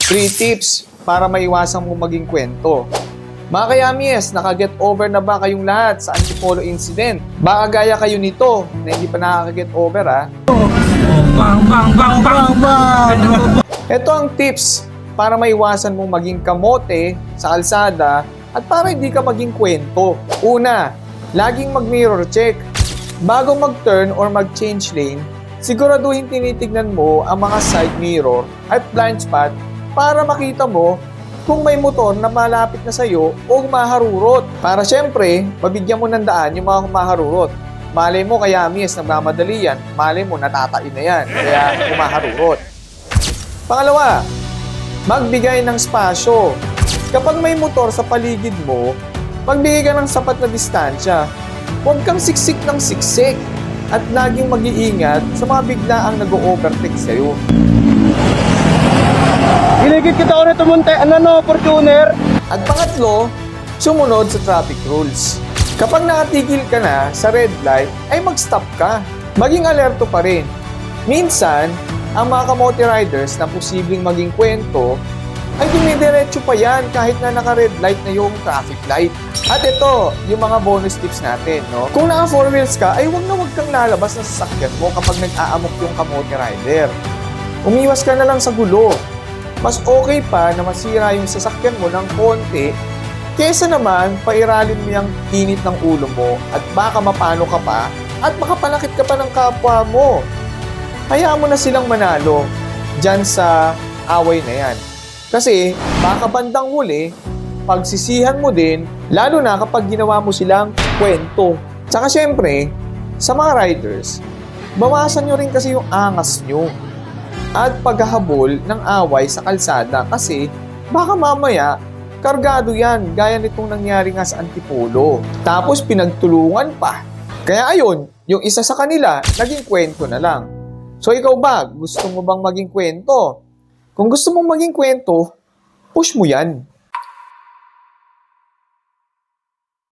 3 tips para maiwasan mo maging kwento. Mga kayamies, nakaget over na ba kayong lahat sa Antipolo incident? Baka gaya kayo nito na hindi pa nakaka-get over ha? Ito ang tips para maiwasan mong maging kamote sa kalsada at para hindi ka maging kwento. Una, laging mag-mirror check. Bago mag-turn or mag-change lane, siguraduhin tinitignan mo ang mga side mirror at blind spot para makita mo kung may motor na malapit na sa'yo o maharurot. Para syempre, mabigyan mo ng daan yung mga maharurot. Malay mo, kayamies, nagmamadali yan. Malay mo, natatain na yan. Kaya maharurot. Pangalawa, magbigay ng spasyo. Kapag may motor sa paligid mo, magbigay ka ng sapat na distansya. Huwag kang siksik ng siksik at laging mag-iingat sa mga biglaang nag-o-overtake sa'yo. Giligid kita ko nito munti, Fortuner. At pangatlo, sumunod sa traffic rules. Kapag nakatigil ka na sa red light, ay mag-stop ka. Maging alerto pa rin. Minsan, ang mga kamote riders na posibleng maging kwento, ay dumidiretso pa yan kahit na naka-red light na yung traffic light. At ito, yung mga bonus tips natin, no? Kung naka 4 wheels ka, ay wag kang lalabas ng sasakyan mo kapag nag-aamok yung kamote rider. Umiwas ka na lang sa gulo. Mas okay pa na masira yung sasakyan mo ng konti kesa naman pairalin mo yung init ng ulo mo at baka mapano ka pa at makapanakit ka pa ng kapwa mo. Hayaan mo na silang manalo dyan sa away na yan. Kasi baka bandang huli, pagsisihan mo din, lalo na kapag ginawa mo silang kwento. Tsaka syempre, sa mga riders, bawasan nyo rin kasi yung angas nyo at paghahabol ng away sa kalsada kasi baka mamaya kargado yan gaya nitong nangyari nga sa Antipolo. Tapos pinagtulungan pa. Kaya ayun, yung isa sa kanila naging kwento na lang. So ikaw ba, gusto mo bang maging kwento? Kung gusto mong maging kwento, push mo yan.